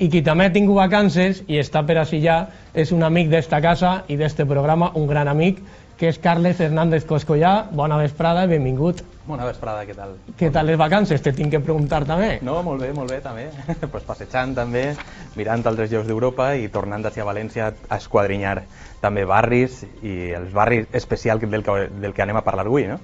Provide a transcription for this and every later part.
I qui també ha tingut vacances i està per així ja és un amic d'esta casa i d'este programa, un gran amic, que és Carles Hernández Coscollà. Bona vesprada i benvingut. Bona vesprada, què tal? Què tal les vacances? Te tinc que preguntar també. No, molt bé, també. Pues passejant també, mirant altres llocs d'Europa i tornant hacia València a esquadrinyar també barris i els barris especial del que anem a parlar avui, no?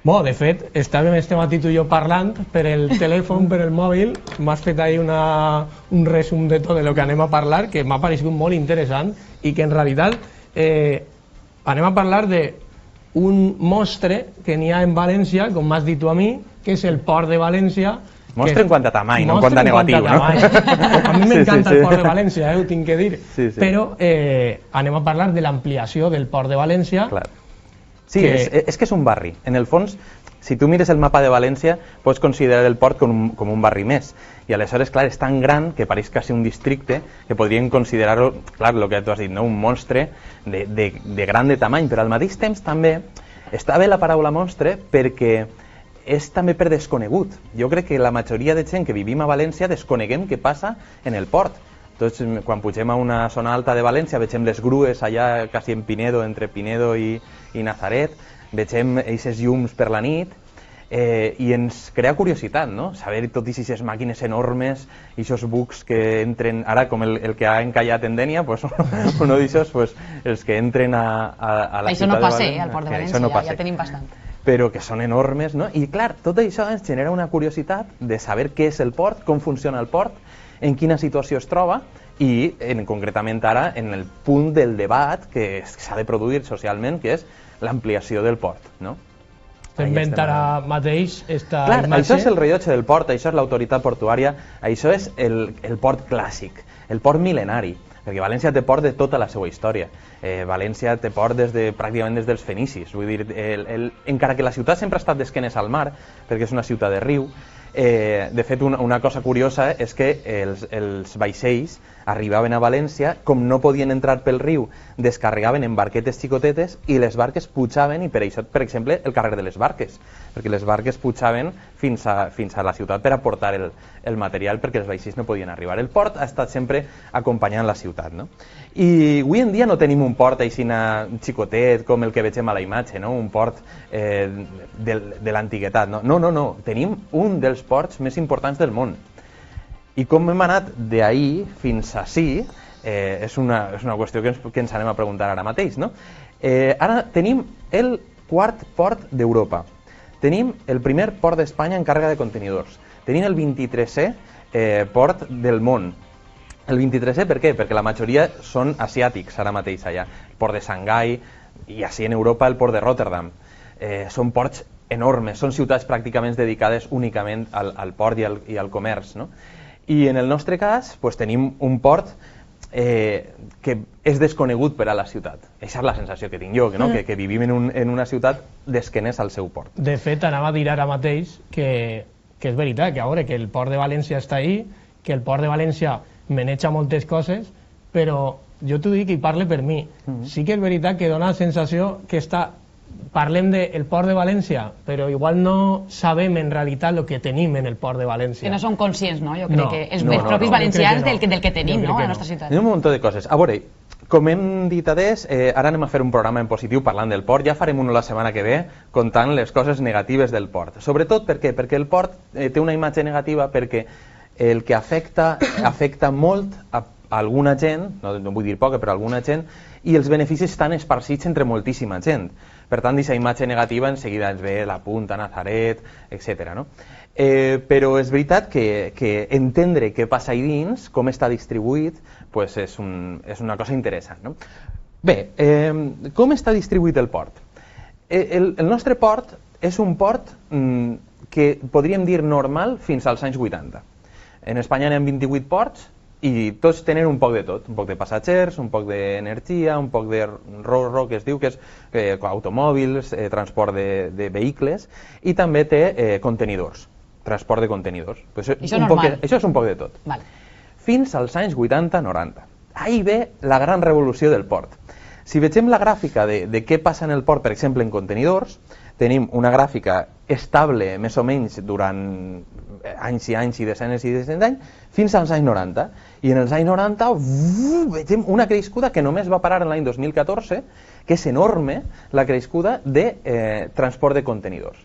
Bo, de fet, estàvem este matí tu i jo parlant per el telèfon, per el mòbil, m'has fet ahí un resum de tot de lo que anem a parlar, que m'ha paregut molt interessant i que en realitat anem a parlar d'un monstre que n'hi ha en València, com m'has dit tu a mi, que és el Port de València. Monstre en quant a tamany, no en quant a negatiu, no? A mi m'encanta el Port de València, ho tinc que dir. Sí. Però anem a parlar de l'ampliació del Port de València. Clar. Sí, és que és un barri. En el fons, si tu mires el mapa de València, pots considerar el port com un barri més. I aleshores, clar, és tan gran que pareix quasi un districte que podríem considerar-ho, clar, el que tu has dit, no? Un monstre de gran de tamany, però al mateix temps també està bé la paraula monstre perquè és també per desconegut. Jo crec que la majoria de gent que vivim a València desconeguem què passa en el port. Tots, quan pugem a una zona alta de València, vegem les grues allà quasi en Pinedo, entre Pinedo i Nazaret, vegem aquests llums per la nit i ens crea curiositat, no? Saber tot i aquestes màquines enormes i aquests bucs que entren, ara com el que ha encallat en Dénia, pues, uno d'aixòs, pues, els que entren a la això ciutat no de passa, València. al Port de València, ja tenim bastant. Però que són enormes, no? I clar, tot això ens genera una curiositat de saber què és el port, com funciona el port, en quina situació es troba i concretament ara en el punt del debat que s'ha de produir socialment, que és l'ampliació del port, no? S'inventarà mateix esta imatge. Clar, això és el rellotge del port, això és l'autoritat portuària, això és el port clàssic, el port mil·lenari, perquè València té port de tota la seva història. València té port pràcticament des dels fenicis, vull dir, encara que la ciutat sempre ha estat d'esquenes al mar, perquè és una ciutat de riu. De fet, una cosa curiosa és que els vaixells arribaven a València, com no podien entrar pel riu, descarregaven en barquetes xicotetes i les barques pujaven, i per això, per exemple, el carrer de les barques, perquè les barques pujaven fins a la ciutat per aportar el material perquè els vaixells no podien arribar. El port ha estat sempre acompanyant la ciutat, no? I avui en dia no tenim un port així xicotet com el que vegem a la imatge, no? Un port de l'antiguitat, no? No, tenim un dels ports més importants del món. I com hem anat d'ahir fins a ací, és una qüestió que ens anem a preguntar ara mateix, no? Ara tenim el quart port d'Europa, tenim el primer port d'Espanya en càrrega de contenidors, tenim el 23è port del món. El 23è per què? Perquè la majoria són asiàtics ara mateix allà. El port de Xangai i així en Europa el port de Rotterdam. Són ports enormes, són ciutats pràcticament dedicades únicament al port i al comerç, no? I en el nostre cas pues, tenim un port que és desconegut per a la ciutat. Aquesta és la sensació que tinc jo, no? que vivim en una ciutat d'esquenes al seu port. De fet, anava a dir ara mateix que és veritat, que a veure, que el port de València està ahí, que el port de València maneja moltes coses, però jo t'ho dic i parle per mi. Sí que és veritat que dona la sensació que parlem del port de València, però igual no sabem en realitat el que tenim en el port de València. Que no som conscients, no? Jo crec que els propis valencians del que tenim, no? A la nostra ciutat. Hi ha un munt de coses. A veure, com hem dit adés, ara anem a fer un programa en positiu parlant del port, ja farem una la setmana que ve contant les coses negatives del port. Sobretot per què? Perquè el port té una imatge negativa perquè el que afecta molt a alguna gent, no vull dir poca, però alguna gent, i els beneficis estan esparcits entre moltíssima gent. Per tant, aquesta imatge negativa en seguida ens ve la Punta, Nazaret, etc. No? Però és veritat que entendre què passa ahí dins, com està distribuït, pues és una cosa interessant. No? Bé, com està distribuït el port? El nostre port és un port que podríem dir normal fins als anys 80. En Espanya n'hi ha 28 ports i tots tenen un poc de tot, un poc de passatgers, un poc d'energia, un poc de ro-ro, que es diu, que és automòbils, transport de vehicles, i també té contenidors, transport de contenidors. Això és un poc de tot. Vale. Fins als anys 80-90. Ahí ve la gran revolució del port. Si vegem la gràfica de què passa en el port, per exemple, en contenidors, tenim una gràfica estable, més o menys, durant anys i anys i desenes d'anys, fins als anys 90. I en els anys 90 vegem una crescuda que només va parar en l'any 2014, que és enorme, la crescuda de transport de contenidors.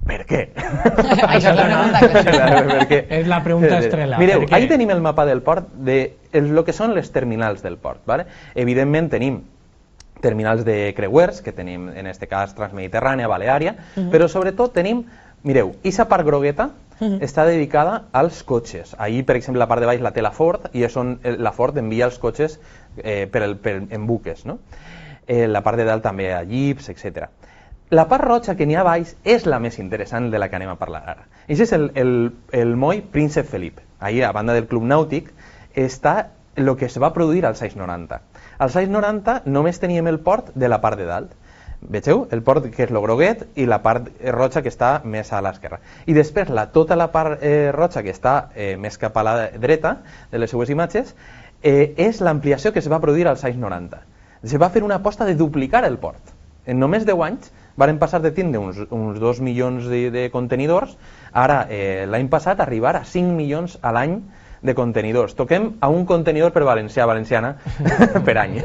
Per què? Això és la pregunta. És la pregunta estrella. Mireu, ahí tenim el mapa del port de lo que són les terminals del port. ¿Vale? Evidentment tenim terminals de creuers, que tenim en aquest cas Transmediterrània, Baleària, però sobretot tenim, mireu, aquesta part grogueta està dedicada als cotxes. Ahir, per exemple, la part de baix la té la Ford i és on la Ford envia els cotxes en buques. No? La part de dalt també a Jeeps, etc. La part roja que n'hi ha baix és la més interessant de la que anem a parlar ara. Això és el moll Príncep Felip. Ahir, a banda del Club Nàutic, està el que es va produir als anys 90. Als anys 90 només teníem el port de la part de dalt. Vegeu? El port que és el groguet i la part roja que està més a l'esquerra. I després tota la part roja que està més cap a la dreta de les seues imatges és l'ampliació que es va produir als anys 90. Es va fer una aposta de duplicar el port. En només 10 anys varen passar de tindre uns 2 milions de contenidors, ara l'any passat arribar a 5 milions a l'any de contenidors. Toquem a un contenidor per valenciana per any,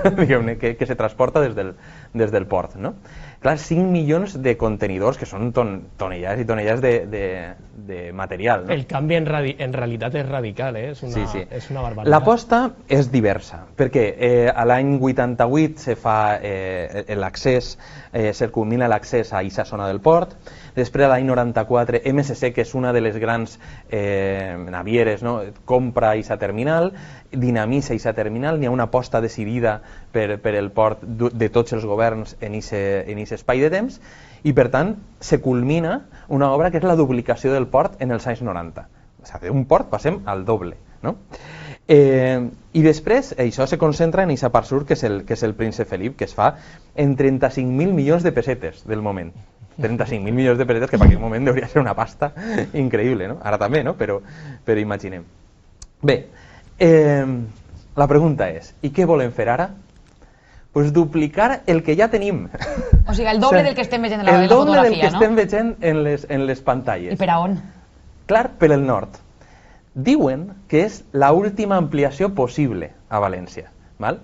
que se transporta des del port. No? Clar, 5 milions de contenidors, que són tonellades i tonellades de material. No? El canvi en realitat és radical, és una barbaritat. L'aposta és diversa, perquè a l'any 88 se fa l'accés, se culmina l'accés a aquesta zona del port. Després, a l'any 94, MSC, que és una de les grans navieres, no? Compra aquesta terminal, dinamitza aquesta terminal, n'hi ha una aposta decidida per el port de tots els governs en aquest espai de temps, i per tant se culmina una obra que és la duplicació del port en els anys 90. O sigui, d'un port passem al doble. No? I després això se concentra en aquesta part sur, que és el Príncep Felip, que es fa en 35.000 milions de pessetes del moment. 35.000 milions de pessetes, que per aquell moment hauria ser una pasta increïble, no? Ara també, no? Però imaginem. Bé, la pregunta és, i què volem fer ara? Pues duplicar el que ja tenim. O sigui, el doble del que estem veient en la fotografia, no? El doble del que estem veient en les pantalles. I per a on? Clar, per el nord. Diuen que és l'última ampliació possible a València. Val?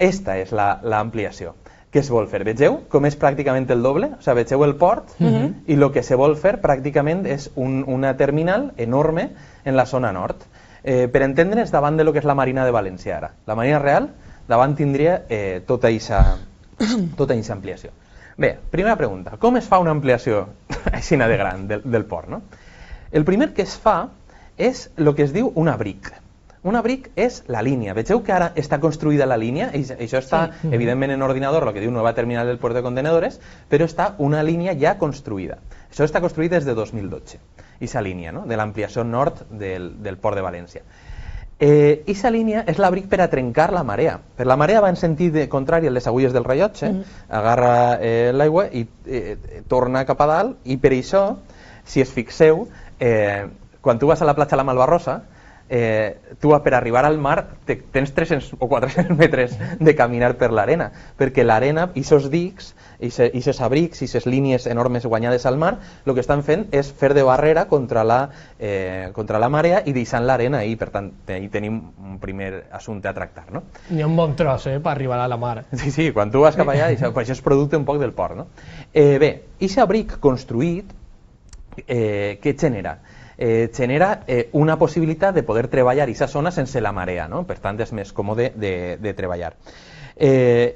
Esta és l'ampliació. Què es vol fer? Vegeu com és pràcticament el doble? O sigui, vegeu el port i el que se vol fer pràcticament és una terminal enorme en la zona nord. Per entendre's, davant de lo que és la Marina de València ara. La Marina Real davant tindria tota aquesta ampliació. Bé, primera pregunta. Com es fa una ampliació així de gran del port? No? El primer que es fa és el que es diu un abric. Un abric és la línia. Vegeu que ara està construïda la línia, i això està evidentment en ordinador, el que diu nova terminal del port de contenedores, però està una línia ja construïda. Això està construït des de 2012, aquesta línia, no? De l'ampliació nord del port de València. Aquesta línia és l'abric per a trencar la marea. Per la marea va en sentit contrari a les agulles del rellotge, agarra l'aigua i torna cap a dalt, i per això, si es fixeu, quan tu vas a la platja de la Malvarrosa, tu per arribar al mar tens 300 o 400 metres de caminar per l'arena, perquè l'arena, aquests dics, aquests abrics, aquestes línies enormes guanyades al mar, el que estan fent és fer de barrera contra la marea i deixant l'arena ahí. Per tant, ahí tenim un primer assumpte a tractar. No? N'hi ha un bon tros per arribar a la mar. Sí, quan tu vas cap allà, això és producte un poc del port. No? Bé, aquest abric construït, què genera? Genera una possibilitat de poder treballar aquesta zona sense la marea, no? Per tant és més còmode de treballar.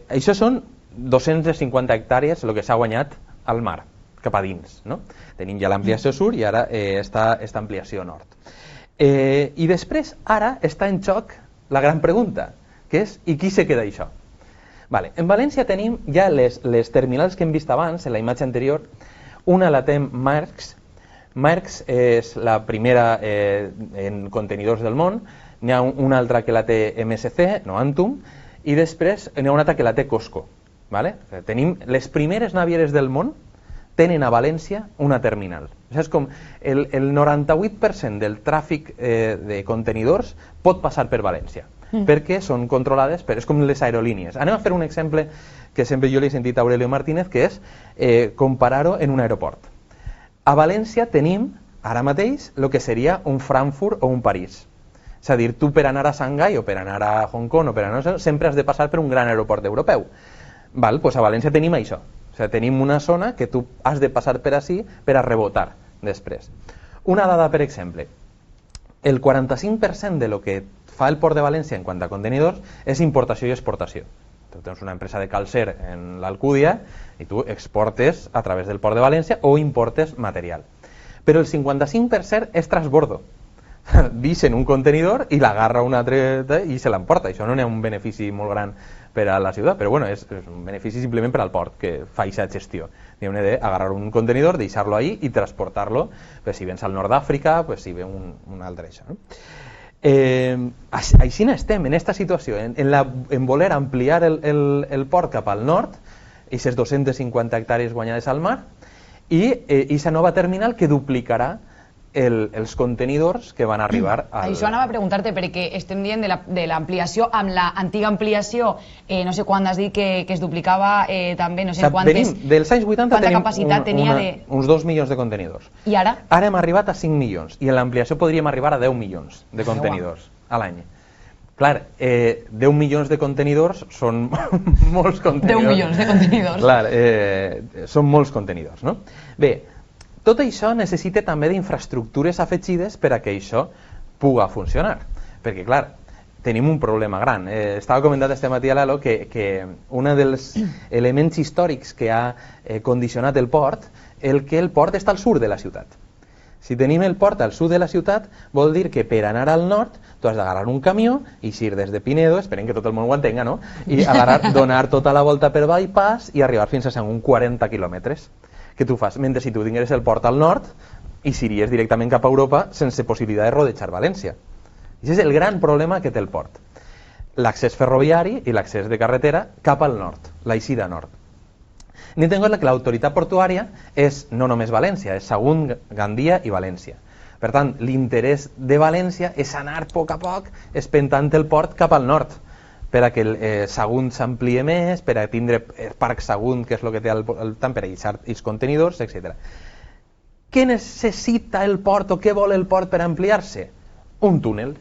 Això són 250 hectàrees el que s'ha guanyat al mar, cap a dins. No? Tenim ja l'ampliació sur i ara està ampliació nord. I després, ara, està en joc la gran pregunta, que és, i qui se queda això? Vale. En València tenim ja les terminals que hem vist abans, en la imatge anterior. Una la té Maersk. Maersk és la primera en contenidors del món, n'hi ha una altra que la té MSC, no Antum, i després n'hi ha una altra que la té COSCO. Vale? Tenim les primeres navieres del món tenen a València una terminal. És com el 98% del tràfic de contenidors pot passar per València. perquè són controlades, és com les aerolínies. Anem a fer un exemple que sempre jo li he sentit a Aurelio Martínez, que és comparar-ho en un aeroport. A València tenim ara mateix el que seria un Frankfurt o un París. És a dir, tu per anar a Xangai o per anar a Hong Kong o per anar a... sempre has de passar per un gran aeroport europeu. Val? Pues a València tenim això. O sigui, tenim una zona que tu has de passar per ací per a rebotar després. Una dada, per exemple. El 45% de lo que fa el Port de València en quant a contenidors és importació i exportació. Tu tens una empresa de calcer en l'Alcúdia i tu exportes a través del Port de València o importes material. Però el 55% és transbordo. Deixen un contenidor i l'agarra un altre i se l'emporta. Això no n'hi ha un benefici molt gran per a la ciutat, però bueno, és un benefici simplement per al port que fa aquesta gestió. N'hi ha d'agarrar un contenidor, deixar-lo ahí i transportar-lo, pues, si vens al nord d'Àfrica, pues, si ve un altre això. No? Així estem, en aquesta situació, en voler ampliar el port cap al nord, aquestes 250 hectàrees guanyades al mar, i aquesta nova terminal que duplicarà els contenidors que van arribar al... Això anava a preguntar-te, perquè estem dient de l'ampliació amb l'antiga ampliació, no sé quan has dit que es duplicava també, no sé quantes... Dels anys 80 tenim capacitat tenia uns 2 milions de contenidors. I ara? Ara hem arribat a 5 milions, i en l'ampliació podríem arribar a 10 milions de contenidors a l'any. Clar, 10 milions de contenidors són molts contenidors. 10 milions de contenidors. Clar, són molts contenidors, no? Bé, tot això necessita també d'infraestructures afegides per a que això puga funcionar. Perquè, clar, tenim un problema gran. Estava comentant este matí a l'Alo que un dels elements històrics que ha condicionat el port és que el port està al sud de la ciutat. Si tenim el port al sud de la ciutat, vol dir que per anar al nord tu has d'agarrar un camió i ir des de Pinedo, esperem que tot el món ho entenga, no? I donar tota la volta per bypass i arribar fins a uns 40 quilòmetres. Què tu fas? Mentre si tu tingueres el port al nord i iries directament cap a Europa sense possibilitat de rodejar València. Aquest és el gran problema que té el port. L'accés ferroviari i l'accés de carretera cap al nord, l'eixida nord. N'hi tinc que l'autoritat portuària és no només València, és Sagunt, Gandia i València. Per tant, l'interès de València és anar a poc espentant el port cap al nord, per a que el Sagunt s'amplie més, per a tindre el Parc Sagunt, que és el que té el tant per a deixar els contenidors, etc. Què necessita el port o què vol el port per ampliar-se? Un túnel,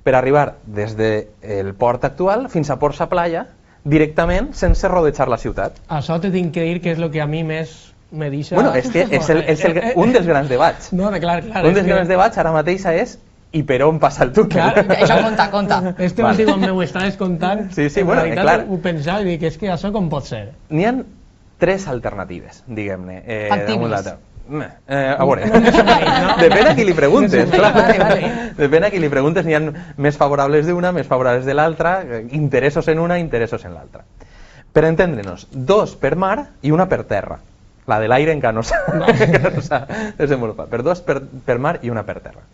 per arribar des del port actual fins a Port Sa Playa, directament, sense rodejar la ciutat. Això te tinc que dir que és el que a mi més me deixa... Bueno, és que és un dels grans debats. No, clar. Un dels grans debats ara mateix és i per on passa el túnel. Clar, això conta. Este últim m'ho estaves contant. Sí, bueno, clar. Ho pensava i dic, és que això com pot ser? N'hi ha 3 alternatives, diguem-ne. Factibles. A veure, depèn a qui li preguntes. Depèn a qui li preguntes, n'hi ha més favorables d'una, més favorables de l'altra, interessos en una, interessos en l'altra. Per entendre-nos, 2 per mar i una per terra. La de l'aire encara no s'ha desenvolupat. 2 per mar i una per terra.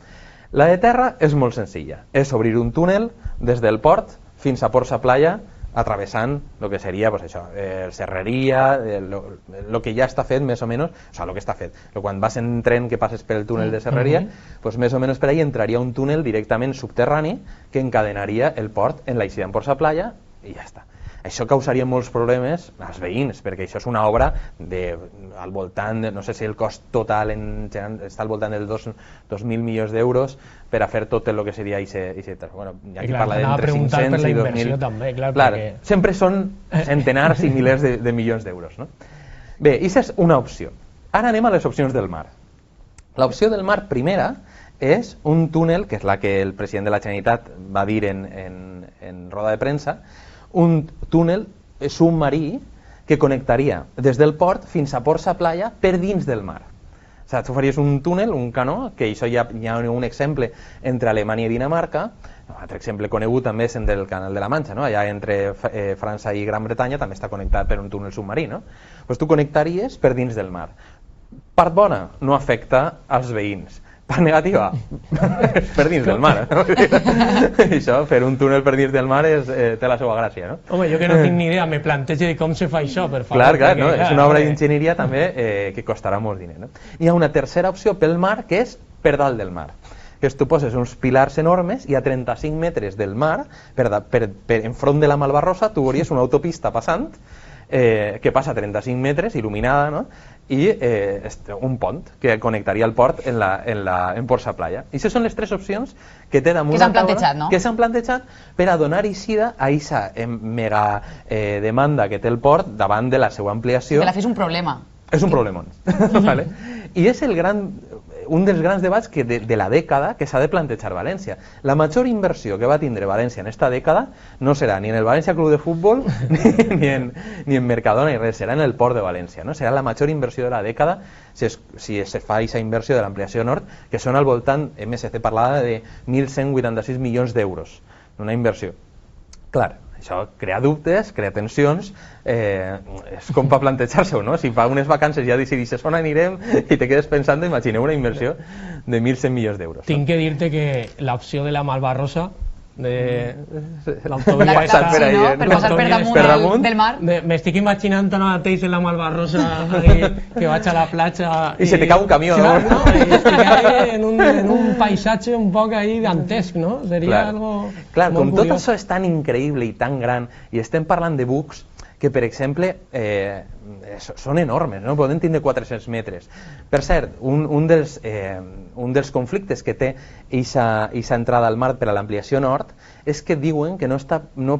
La de terra és molt senzilla. És obrir un túnel des del port fins a Port Sa Playa, atravessant el que seria pues això, Serreria, el que ja està fet més o menys, o sigui, el que està fet. Quan vas en tren que passes per el túnel de Serreria, pues més o menys per ahí entraria un túnel directament subterrani que encadenaria el port en l'eixida en Port Sa Playa i ja està. Això causaria molts problemes als veïns, perquè això és una obra al voltant, no sé si el cost total està al voltant dels 2.000 milions d'euros per a fer tot el que seria aquest. Bueno, hi ha qui parla d'entre 500 i 2.000. També, clar, sempre són centenars i milers de milions d'euros. No? Bé, aquesta és una opció. Ara anem a les opcions del mar. L'opció del mar primera és un túnel, que és la que el president de la Generalitat va dir en roda de premsa, un túnel submarí que connectaria des del port fins a Port Sa Playa per dins del mar. O sigui, tu faries un túnel, un canó, que això hi ha un exemple entre Alemanya i Dinamarca, un altre exemple conegut també és el del Canal de la Manxa, no? Allà entre França i Gran Bretanya també està connectat per un túnel submarí. No? Pues tu connectaries per dins del mar. Part bona, no afecta als veïns. Part negativa, per dins del mar. Això, fer un túnel per dins del mar té la seva gràcia, no? Home, jo que no tinc ni idea, me plantejo de com se fa això, per favor. Clar, no? És una obra d'enginyeria també que costarà molt diner. No? Hi ha una tercera opció pel mar, que és per dalt del mar. que és tu poses uns pilars enormes i a 35 metres del mar, enfront de la Malvarrosa, tu veuries una autopista passant que passa a 35 metres, il·luminada, no? I un pont que connectaria el port en Port Playa. I això són les tres opcions que té damunt la taula, que s'han plantejat per a donar eixida a aquesta mega demanda que té el port davant de la seva ampliació. Que la fes un problema. És un problemón. ¿Vale? I és un dels grans debats de la dècada que s'ha de plantejar València. La major inversió que va tindre València en esta dècada no serà ni en el València Club de Futbol ni en Mercadona ni res, serà en el Port de València. No? Serà la major inversió de la dècada si es fa aquesta inversió de l'ampliació nord, que són al voltant, MSC parlava de 1.186 milions d'euros. Una inversió. Clar, això crea dubtes, crea tensions, és com per plantejar-se-ho, no? Si fa unes vacances ja decidisses on anirem i te quedes pensant, imagineu una inversió de 1.100 milions d'euros. Tinc que dir-te que l'opció de la Malvarrosa, de l'autovia per passar per damunt del mar, m'estic imaginant ara mateix en la Malvarrosa que vaig a la platja i se te cau un camió, no? I estic en un paisatge un poc ahí dantesc, no? Seria algo clar, com molt tot curiós. això és tan increïble i tan gran i estem parlant de bucs que, per exemple, són enormes, no? Poden tindre 400 metres. Per cert, un dels conflictes que té aquesta entrada al mar per a l'ampliació nord és que diuen que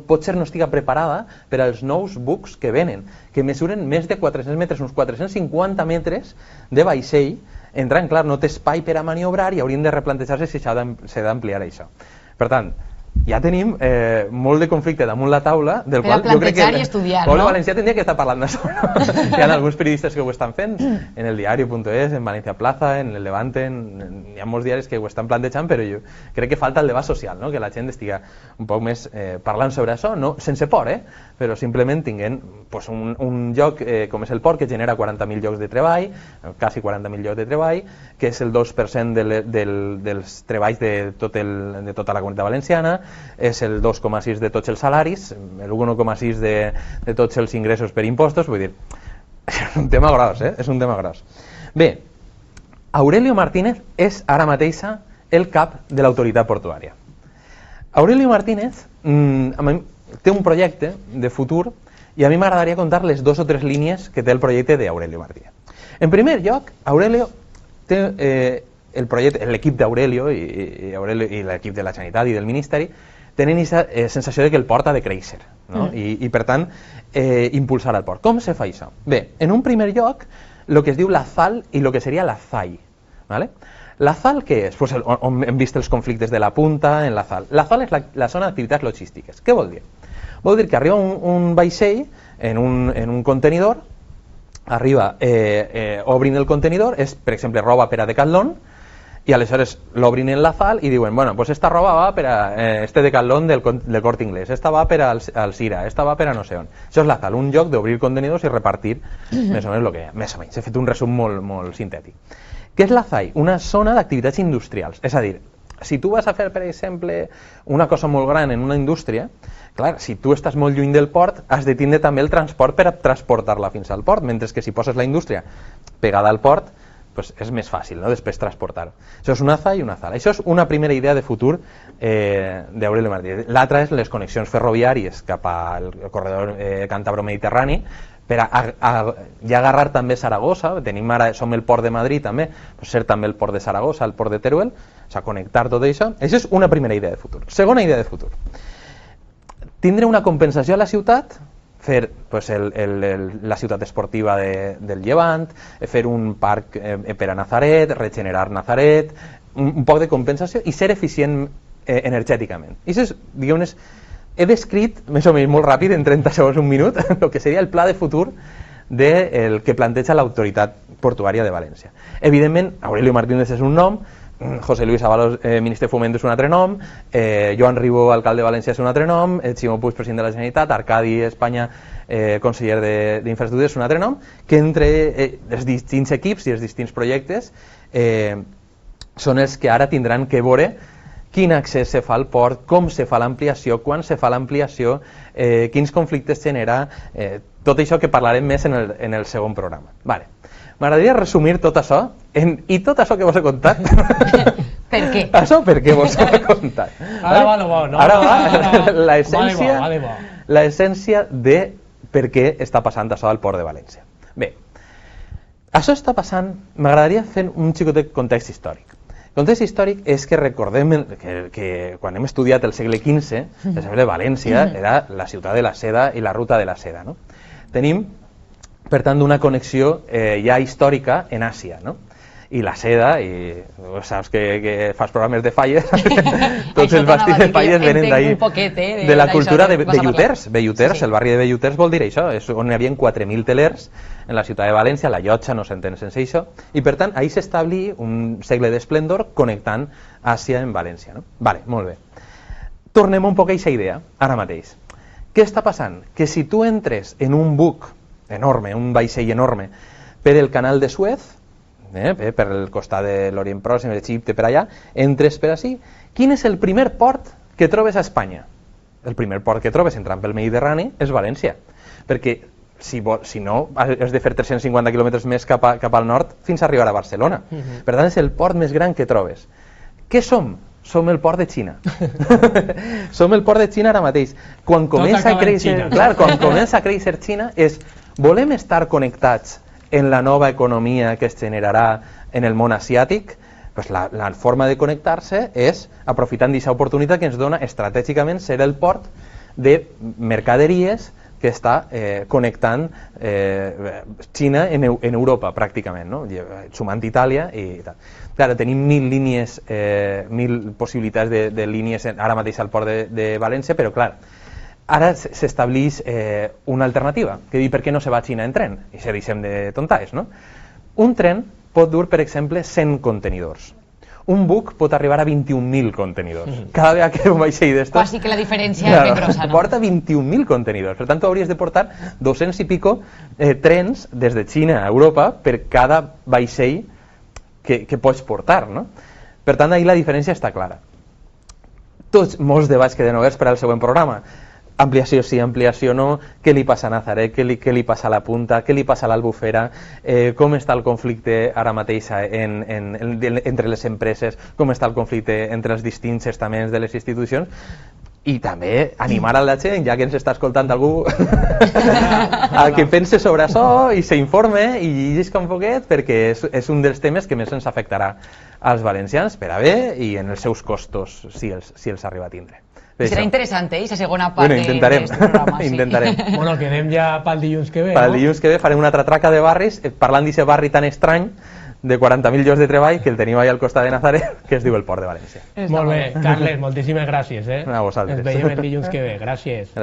potser no estiga preparada per als nous bucs que venen, que mesuren més de 400 metres, uns 450 metres de vaixell. Entrant, clar, no té espai per a maniobrar i haurien de replantejar-se si s'ha d'ampliar això. Per tant, ja tenim molt de conflicte damunt la taula, del qual jo crec que el Poble Valencià tindria que estar parlant d'això. Hi ha alguns periodistes que ho estan fent, en el diario.es, en Valencia Plaza, en el Levante, hi ha molts diaris que ho estan plantejant, però jo crec que falta el debat social, no? Que la gent estiga un poc més parlant sobre això, no sense por, però simplement tinguent un lloc com és el port, que genera 40.000 llocs de treball, quasi 40.000 llocs de treball, que és el 2% dels treballs de tota la comunitat valenciana, és el 2,6 de tots els salaris, el 1,6 de tots els ingressos per impostos, vull dir, és un tema gros, és un tema gros. Bé, Aurelio Martínez és ara mateixa el cap de l'autoritat portuària. Aurelio Martínez té un projecte de futur i a mi m'agradaria contar les 2 o 3 línies que té el projecte d'Aurelio Martínez. En primer lloc, Aurelio té el projecte, l'equip d'Aurelio i l'equip de la Generalitat i del Ministeri tenen aquesta sensació de que el port ha de créixer, no? I per tant impulsar el port. Com se fa això? Bé, en un primer lloc el que es diu la ZAL i el que seria la ZAI, ¿vale? La ZAL què és? Pues on hem vist els conflictes de la punta en la ZAL. La ZAL és la zona d'activitats logístiques. Què vol dir? Vol dir que arriba un vaixell en un contenidor, arriba, obrin el contenidor, és per exemple roba per a Decathlon, i aleshores l'obrin en la ZAL i diuen, bueno, pues esta roba va per a este Decathlon del Corte Inglés, esta va per al Sira, esta va per a no sé on. Això és la ZAL, un lloc d'obrir contenidors i repartir més o menys el que hi ha. Més o menys, he fet un resum molt sintètic. Què és la ZAI? Una zona d'activitats industrials. És a dir, si tu vas a fer, per exemple, una cosa molt gran en una indústria, clar, si tu estàs molt lluny del port, has de tindre també el transport per a transportar-la fins al port, mentre que si poses la indústria pegada al port, pues és més fàcil, no? Després transportar-ho. Això és una ZAI i una ZAL. Això és una primera idea de futur d'Aurelio Martínez. L'altra és les connexions ferroviàries cap al corredor càntabro-mediterrani, per ja agarrar també Saragossa, som el port de Madrid també, però ser també el port de Saragossa, el port de Teruel, o sigui, connectar tot això. Això és una primera idea de futur. Segona idea de futur. Tindre una compensació a la ciutat, fer la ciutat esportiva del Llevant, fer un parc per a Nazaret, regenerar Nazaret, un poc de compensació i ser eficient energèticament. I això és, diguem-ne, he descrit, més o menys molt ràpid, en 30 segons, un minut, el que seria el pla de futur del que planteja l'autoritat portuària de València. Evidentment, Aurelio Martínez és un nom, José Luis Ábalos, ministre de Fomento, és un altre nom, Joan Ribó, alcalde de València, és un altre nom, Ximo Puig, president de la Generalitat, Arcadi Espanya, conseller d'Infraestructures, és un altre nom, que entre els distints equips i els distints projectes són els que ara tindran que veure quin accés se fa al port, com se fa l'ampliació, quan se fa l'ampliació, quins conflictes genera, tot això que parlarem més en el segon programa. Vale. M'agradaria resumir tot això, i tot això que vos he contat, Per què? Això per què vos ho he contat. Ara va lo bo, no? Ara va Va de bo. l'essència de per què està passant això al Port de València. Bé, això està passant, m'agradaria fer un xicotet context històric. El context històric és que recordem que quan hem estudiat el segle XV, el segle de València era la ciutat de la seda i la ruta de la seda. No? Tenim, per tant, una connexió ja històrica en Àsia, no? I la seda, i saps que fas programes de falles, tots els vestits de falles venen d'ahir, de la cultura de Belluters. Belluters, el barri de Belluters vol dir això, és on hi havia 4.000 telers en la ciutat de València, la llotja no s'entén sense això, i per tant ahir s'establí un segle d'esplendor connectant Àsia amb València. No? Vale, molt bé. Tornem un poc a aquesta idea, ara mateix. Què està passant? Que si tu entres en un buc enorme, un vaixell enorme, per el canal de Suez, per el costat de l'Orient Pròxim, Egipte, per allà, entres per ací. Quin és el primer port que trobes a Espanya? El primer port que trobes entrant pel Mediterrani és València, perquè si no has de fer 350 quilòmetres més cap al nord fins a arribar a Barcelona. Per tant, és el port més gran que trobes. Què som? Som el port de Xina. Som el port de Xina ara mateix. Quan comença a créixer, quan comença a créixer Xina és volem estar connectats en la nova economia que es generarà en el món asiàtic. Pues la forma de connectar-se és aprofitant d'aquesta oportunitat que ens dona estratègicament ser el port de mercaderies que està connectant Xina en Europa pràcticament, no? Sumant Itàlia i tal. Clar, tenim 1.000 línies, 1.000 possibilitats de línies ara mateix al port de València, però clar, ara s'estableix una alternativa, que diu per què no se va a Xina en tren, i se deixem de tontaes, no? Un tren pot dur, per exemple, 100 contenidors. Un buc pot arribar a 21.000 contenidors. Cada vegada que un vaixell d'estos... Quasi que la diferència és ben grossa, no? Porta 21.000 contenidors. Per tant, tu hauries de portar 200 i pico trens des de Xina a Europa per cada vaixell que pots portar, no? Per tant, ahir la diferència està clara. Molts debats queden oberts per al següent programa. Ampliació sí, ampliació no, què li passa a Nazaret, què li passa a la Punta, què li passa a l'Albufera, com està el conflicte ara mateix entre les empreses, com està el conflicte entre els distints estaments de les institucions, i també animar a la gent, ja que ens està escoltant algú, a que pense sobre això i s'informe i llegeixi un poquet, perquè és un dels temes que més ens afectarà als valencians per a bé i en els seus costos, si els arriba a tindre. Serà interessant, aquesta segona part intentarem. Intentarem. Bueno, quedem ja pel dilluns que ve, Pel dilluns que ve farem una altra traca de barris, parlant d'aquest barri tan estrany de 40.000 llocs de treball que el tenim allà al costat de Nazaret, que es diu el Port de València. Molt bé, Carles, moltíssimes gràcies. A vosaltres. Ens veiem el dilluns que ve. Gràcies.